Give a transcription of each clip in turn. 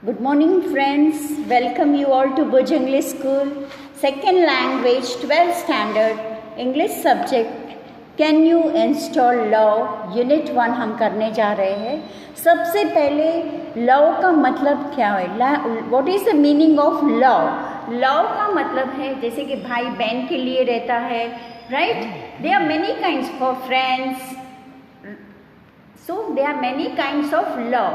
Good morning, friends. Welcome you all to Bhuj English School. Second language, 12th standard, English subject. Can you install law? Unit 1 हम करने जा रहे हैं. सबसे पहले law का मतलब क्या है? What is the meaning of law? Law का मतलब है जैसे कि भाई बहन के लिए रहता है, right? There are many kinds for friends. So there are many kinds of law.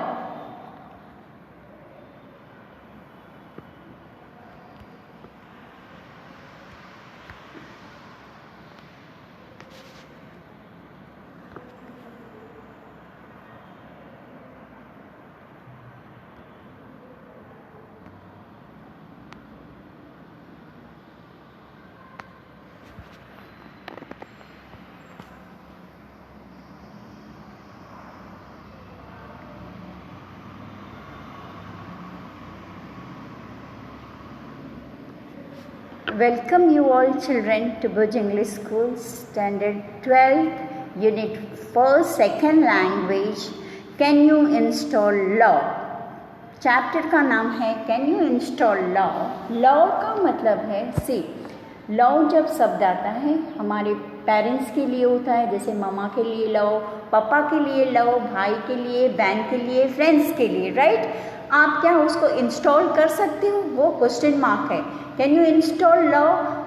Welcome you all children to Bhuj English School, Standard 12, Unit 4, Second Language. Can you install law? Chapter का नाम है Can you install law? Law का मतलब है law जब शब्द आता है हमारे पेरेंट्स के लिए होता है, जैसे मामा के लिए law, पापा के लिए law, भाई के लिए, बहन के लिए, फ्रेंड्स के लिए, राइट? आप क्या उसको इंस्टॉल कर सकते हो, वो क्वेश्चन मार्क है. Can you install law?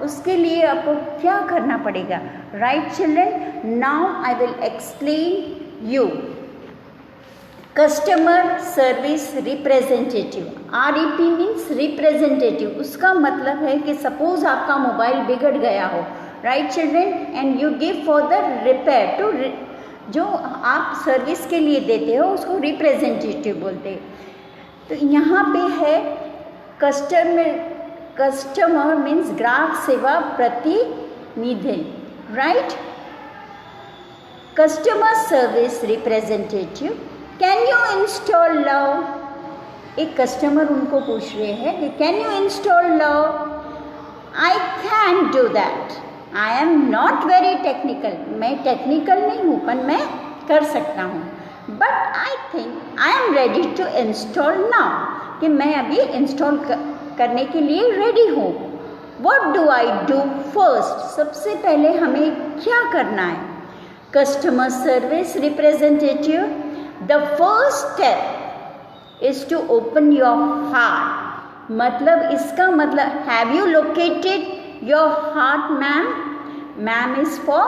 उसके लिए आपको क्या करना पड़ेगा, right children? Now I will explain you. Customer service representative, REP means representative. उसका मतलब है कि सपोज आपका मोबाइल बिगड़ गया हो, right children, and you give for the repair to, जो आप सर्विस के लिए देते हो उसको रिप्रेजेंटेटिव बोलते हैं. तो यहाँ पे है कस्टमर मीन्स ग्राहक सेवा प्रतिनिधि, right? Customer service representative. Can you install love? एक कस्टमर उनको पूछ रहे हैं कि can you install love? I can do that. I am not very technical. मैं टेक्निकल नहीं हूँ पर मैं कर सकता हूँ. But I think I am ready to install now, कि मैं अभी इंस्टॉल करने के लिए रेडी हूँ. What do I do first? सबसे पहले हमें क्या करना है? Customer service representative, the first step is to open your heart. मतलब इसका मतलब have you located your heart ma'am? Ma'am is for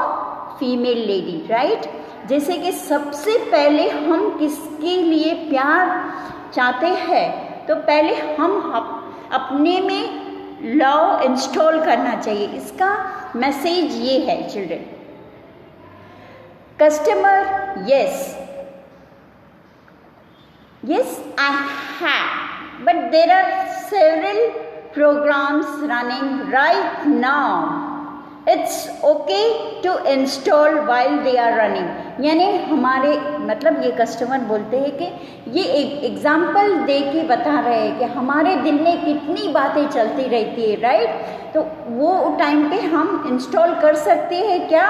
female lady, right? जैसे कि सबसे पहले हम किसके लिए प्यार चाहते हैं, तो पहले हम अपने में लॉ इंस्टॉल करना चाहिए. इसका मैसेज ये है children. Customer, yes I have, but there are several programs running right now. It's okay to install while they are running. यानी हमारे मतलब ये कस्टमर बोलते हैं कि ये एक एग्जाम्पल दे के बता रहे हैं कि हमारे दिल में कितनी बातें चलती रहती है, राइट? तो वो टाइम पे हम इंस्टॉल कर सकते हैं क्या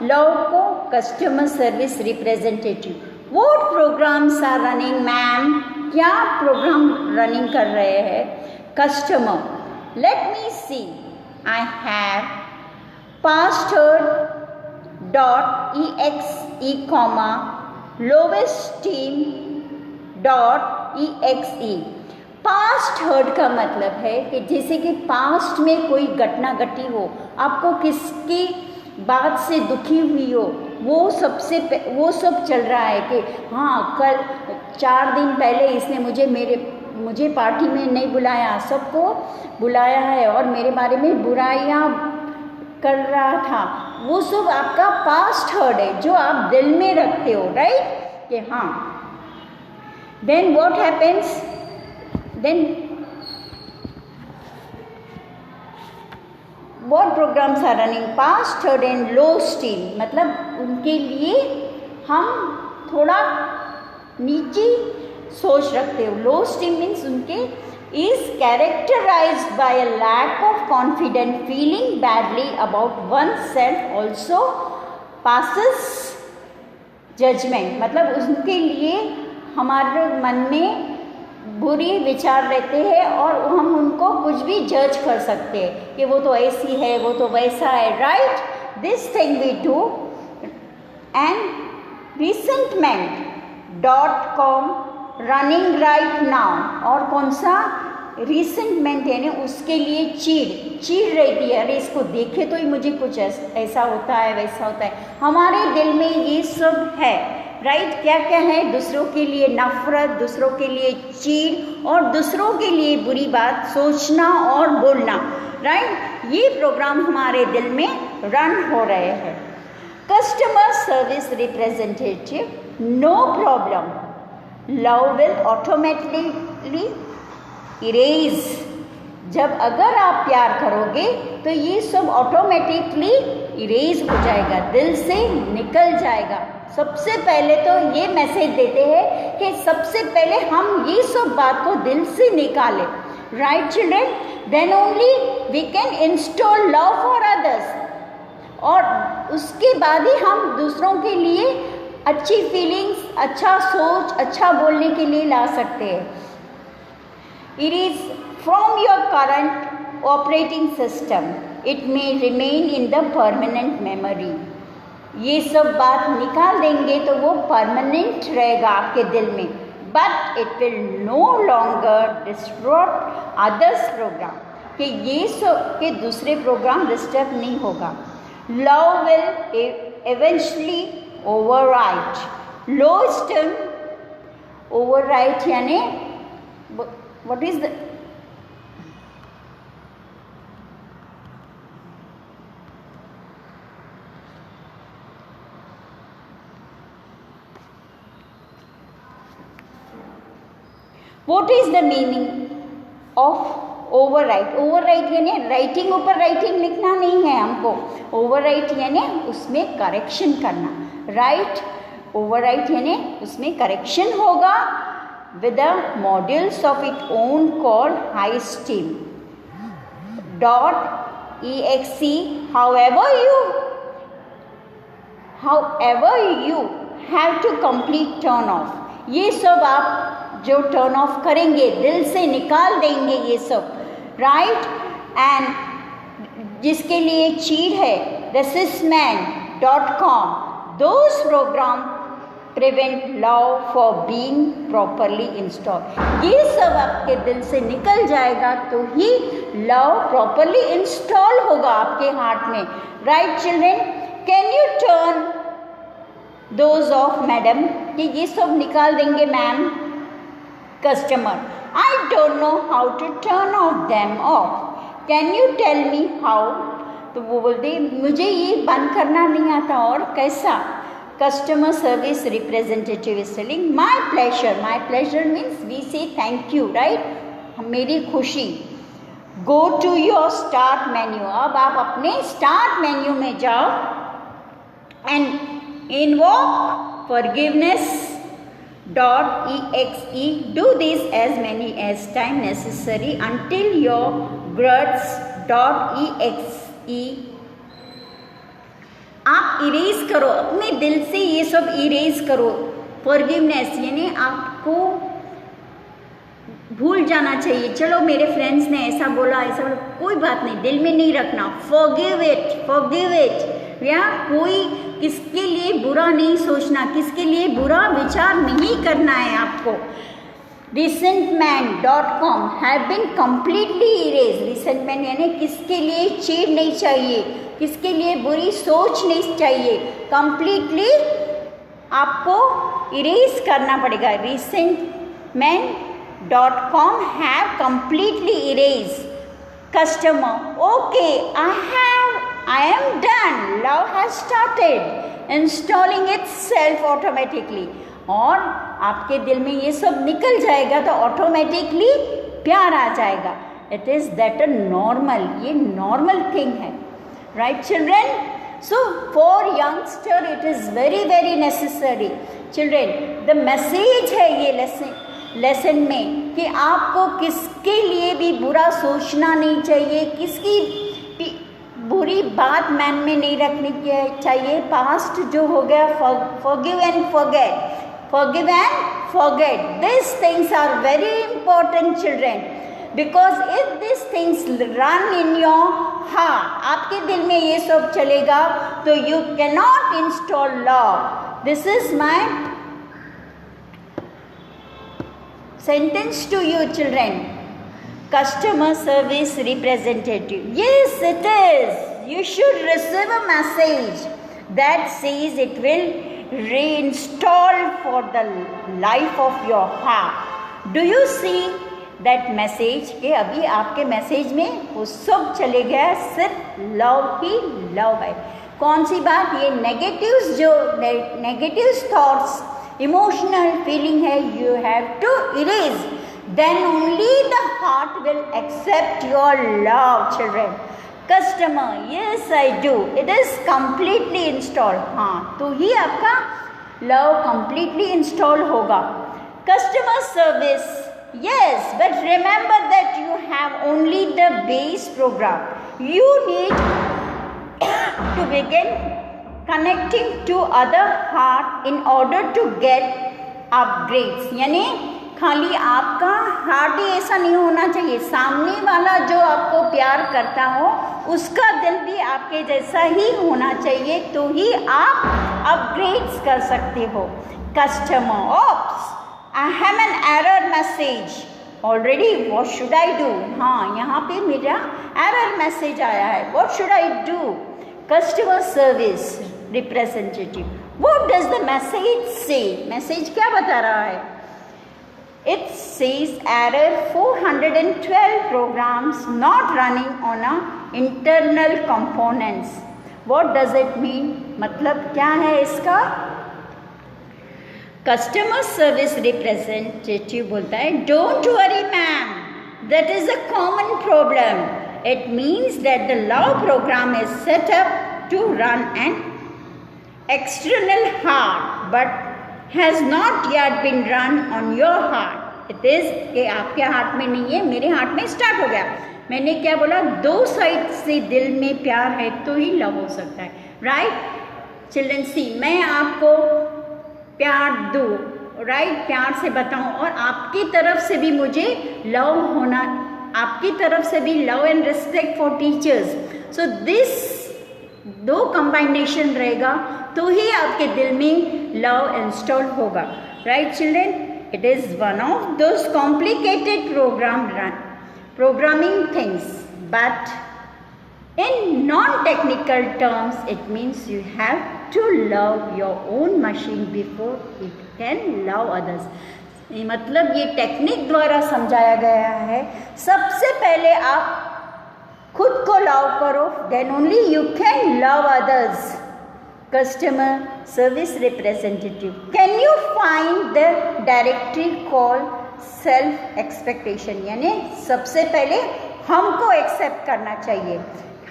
लॉ को? Customer service representative. What programs are running ma'am? क्या प्रोग्राम रनिंग कर रहे हैं? Customer, let me see. I have password.exe, lowesteam.exe. Past hurt का मतलब है कि जैसे कि पास्ट में कोई घटना घटी हो, आपको किसकी बात से दुखी हुई हो, वो सब चल रहा है कि हाँ कल 4 दिन पहले इसने मुझे पार्टी में नहीं बुलाया, सबको बुलाया है और मेरे बारे में बुराइयाँ कर रहा था. वो सब आपका पास्ट हर्ड है जो आप दिल में रखते हो, राइट? कि हाँ. Then what happens? Then what programs are running? Past hurt and low steam. मतलब उनके लिए हम थोड़ा नीचे सोच रखते हो. लो स्टीम मीन्स उनके is characterized by a lack of confidence, feeling badly about oneself, also passes judgment. मतलब उनके लिए हमारे मन में बुरी विचार रहते हैं और हम उनको कुछ भी जज कर सकते हैं कि वो तो ऐसी है, वो तो वैसा है, right? This thing we do and resentment.com running right now. और कौन सा रिसेंटमेंट है ना, उसके लिए चीड़ रहती है, अरे इसको देखे तो ही मुझे कुछ ऐसा होता है, वैसा होता है। हमारे दिल में ये सब है, राइट? क्या क्या है? दूसरों के लिए नफरत, दूसरों के लिए चीड़ और दूसरों के लिए बुरी बात सोचना और बोलना, राइट? ये प्रोग्राम हमारे दिल में रन हो रहे हैं। Customer service representative, no problem, love will automatically erase. जब अगर आप प्यार करोगे तो ये सब ऑटोमेटिकली इरेज हो जाएगा, दिल से निकल जाएगा। सबसे पहले तो ये मैसेज देते हैं कि सबसे पहले हम ये सब बात को दिल से निकालें, right children? Then only we can install love for others, और उसके बाद ही हम दूसरों के लिए अच्छी फीलिंग्स, अच्छा सोच, अच्छा बोलने के लिए ला सकते हैं। It is from your current operating system. It may remain in the permanent memory. ये सब बात निकाल देंगे तो वो परमानेंट रहेगा आपके दिल में, but it will no longer disrupt others program, कि ये सब के दूसरे प्रोग्राम डिस्टर्ब नहीं होगा। Love will eventually override. Lowest term override यानी what is the meaning of overwrite? overwrite यानी राइटिंग ऊपर राइटिंग लिखना नहीं है हमको। overwrite यानी उसमें करेक्शन करना, राइट? overwrite यानी उसमें करेक्शन होगा with the modules of its own called HighSteam .exe. However you have to complete turn off. ये सब आप जो टर्न ऑफ करेंगे, दिल से निकाल देंगे ये सब, राइट? एंड जिसके लिए चीड़ है resistman.com, those program prevent love for being properly installed. ये सब आपके दिल से निकल जाएगा तो ही लव प्रॉपरली इंस्टॉल होगा आपके हार्ट में, right children? Can you turn those off madam? कि ये सब निकाल देंगे ma'am. Customer, I don't know how to turn off them off, can you tell me how? तो वो बोलते मुझे ये बंद करना नहीं आता, और कैसा? Customer service representative is telling my pleasure. My pleasure means we say thank you, right? मेरी खुशी। Go to your start menu. अब आप अपने start menu में जाओ and invoke forgiveness.exe. Do this as many as time necessary until your grudge.exe आप erase करो, अपने दिल से ये सब इरेज करो। फॉरगिवनेस यानी आपको भूल जाना चाहिए, चलो मेरे फ्रेंड्स ने ऐसा बोला, कोई बात नहीं, दिल में नहीं रखना। फॉरगिव इट, या कोई किसके लिए बुरा नहीं सोचना, किसके लिए बुरा विचार नहीं करना है आपको। resentment.com have been completely erased. resentment यानी किसके लिए चीड़ नहीं चाहिए, किसके लिए बुरी सोच नहीं चाहिए, कंप्लीटली आपको इरेज करना पड़ेगा। resentment.com have completely erased. customer, okay, I am done. Love has started installing itself automatically. और आपके दिल में ये सब निकल जाएगा तो ऑटोमेटिकली प्यार आ जाएगा। It is that a normal, ये नॉर्मल थिंग है, right children? So for youngster it is very very necessary. Children, the message है ये लेसन में कि आपको किसके लिए भी बुरा सोचना नहीं चाहिए, किसकी बुरी बात मन में नहीं रखनी चाहिए। पास्ट जो हो गया forgive and forget, Forgive and forget. These things are very important, children, because if these things run in your heart, आपके दिल में ये सब चलेगा तो you cannot install love. This is my sentence to you, children. Customer service representative. Yes, it is. You should receive a message that says it will reinstall for the life of your heart. Do you see that message? कि अभी आपके message में वो सब चले गया, सिर्फ love ही love है. कौन सी बात? ये नेगेटिव्स, जो नेगेटिव थॉट्स, इमोशनल फीलिंग है, you have to erase. Then only the heart will accept your love, children. Customer, yes I do. It is completely installed. हाँ, तो ही आपका love completely install होगा. Customer service, yes, but remember that you have only the base program. You need to begin connecting to other heart in order to get upgrades. यानी खाली आपका heart ही ऐसा नहीं होना चाहिए, सामने वाला जो आपको प्यार करता हो उसका दिल भी आपके जैसा ही होना चाहिए, तो ही आप अपग्रेड्स कर सकते हो. Customer, oops, I have an error message already, what should I do? हाँ, यहाँ पे मेरा एरर मैसेज आया है, what should I do? Customer service representative, what does the message say? Message क्या बता रहा है? It says error 412 programs not running on a internal components. What does it mean? मतलब क्या है इसका? Customer service representative बोलता है, don't worry ma'am, that is a common problem. It means that the love program is set up to run an external heart, but has not yet been run on your heart. It is कि आपके heart में नहीं है, मेरे heart में start हो गया. मैंने क्या बोला? दो साइड से दिल में प्यार है तो ही लव हो सकता है. राइट चिल्ड्रन, सी, मैं आपको प्यार दूँ, राइट, प्यार से बताऊँ, और आपकी तरफ से भी मुझे लव होना, आपकी तरफ से भी love and respect for teachers. So this दो कॉम्बाइनेशन रहेगा तो ही आपके दिल में लव इंस्टॉल होगा. Right children, it is one of those complicated programming things, but in non-technical terms it means you have to love your own machine before it can love others. मतलब ये technique द्वारा समझाया गया है. सबसे पहले आप खुद को लव करो, then only you can love others. Customer service representative, can you find the directory called self expectation? यानी सबसे पहले हमको एक्सेप्ट करना चाहिए,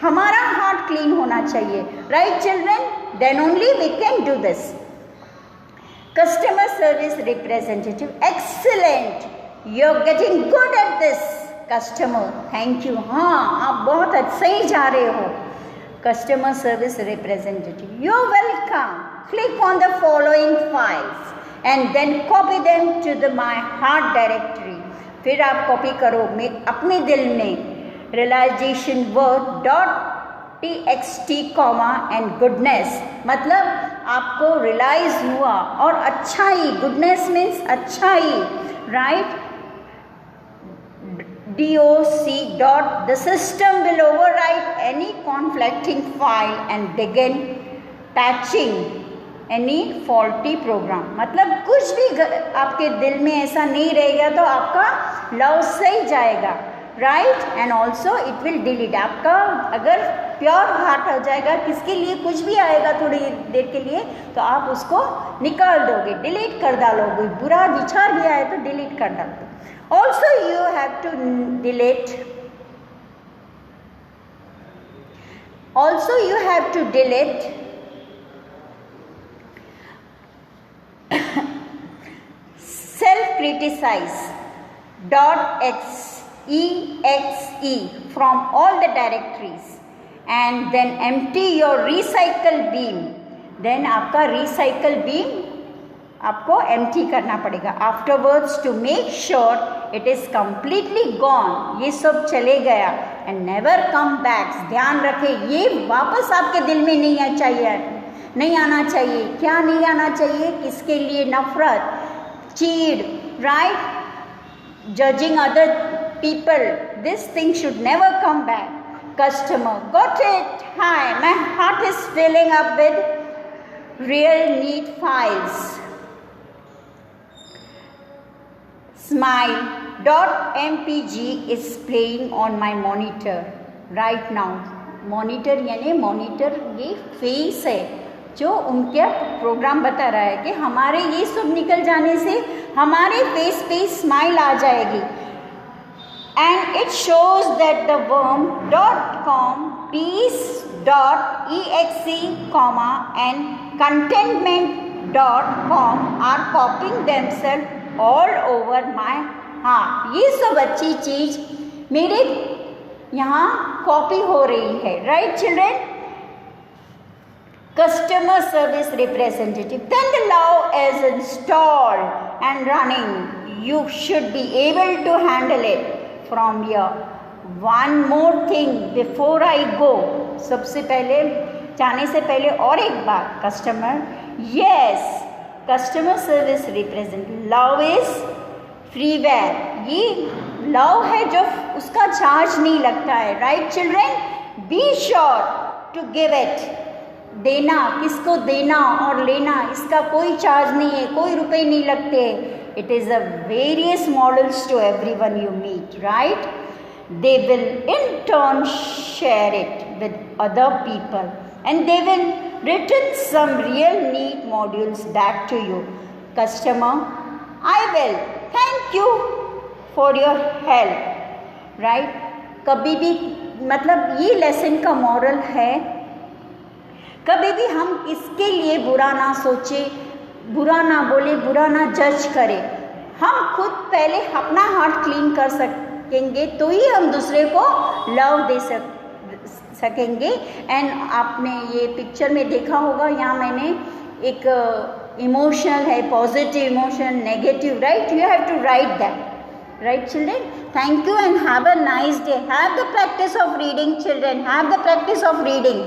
हमारा हार्ट क्लीन होना चाहिए. Right children, then only we can do this. Customer service representative, excellent, you're getting good at this. Customer, thank you, हाँ आप बहुत अच्छे ही जा रहे हो. Customer service representative, you're welcome. Click on the following files and then copy them to the my heart directory. फिर आप copy करो अपने दिल में realization word .txt comma and goodness, मतलब आपको रियलाइज हुआ और अच्छाई, goodness means अच्छाई, right? doc. The system will overwrite any conflicting file and begin patching any faulty program. मतलब कुछ भी आपके दिल में ऐसा नहीं रहेगा तो आपका लव सही जाएगा. Right, and also it will delete. आपका अगर प्योर हार्ट हो जाएगा, किसके लिए कुछ भी आएगा थोड़ी देर के लिए तो आप उसको निकाल दोगे, डिलीट कर डालोगे. बुरा विचार भी आए तो डिलीट कर डाल दो. Also you have to delete self-criticize .exe from all the directories and then empty your recycle bin. Then आपका recycle bin आपको एम्प्टी करना पड़ेगा. Afterwards to make sure it is completely gone, ये सब चले गया. एंड नेवर कम बैक, ध्यान रखें ये वापस आपके दिल में नहीं आना चाहिए. क्या नहीं आना चाहिए? किसके लिए? नफरत, चीड़, right, judging other people. This thing should never come back. Customer, got it? Hi, my heart is filling up with real neat files. Smile.mpg is playing on my monitor right now. Monitor यानी monitor ये face है जो उनके programme बता रहा है कि हमारे ये सब निकल जाने से हमारे फेस पे स्माइल आ जाएगी. And it shows that the worm.com, peace.exe, and contentment.com are copying themselves all over my heart. ये सब अच्छी चीज़ मेरे यहाँ कॉपी हो रही है. Right children? Customer service representative. Then the love is installed and running. You should be able to handle it from here. One more thing before I go. सबसे पहले जाने से पहले और एक बात. Customer, yes, customer service representative. Love is freeware. ये love है जो उसका चार्ज नहीं लगता है. Right children? Be sure to give it. देना, किसको देना और लेना, इसका कोई चार्ज नहीं है, कोई रुपए नहीं लगते. It is a various models to everyone you meet, right? They will in turn share it with other people and they will return some real neat modules back to you. Customer, I will thank you for your help, right? कभी भी मतलब ये lesson का moral है, कभी भी हम इसके लिए बुरा ना सोचे, बुरा ना बोले, बुरा ना जज करें. हम खुद पहले अपना हार्ट क्लीन कर सकेंगे तो ही हम दूसरे को लव दे सकेंगे. एंड आपने ये पिक्चर में देखा होगा, यहाँ मैंने एक इमोशनल है, positive emotion, negative, right? You have to write that. Right children? Thank you and have a nice day. Have the practice of reading children, have the practice of reading.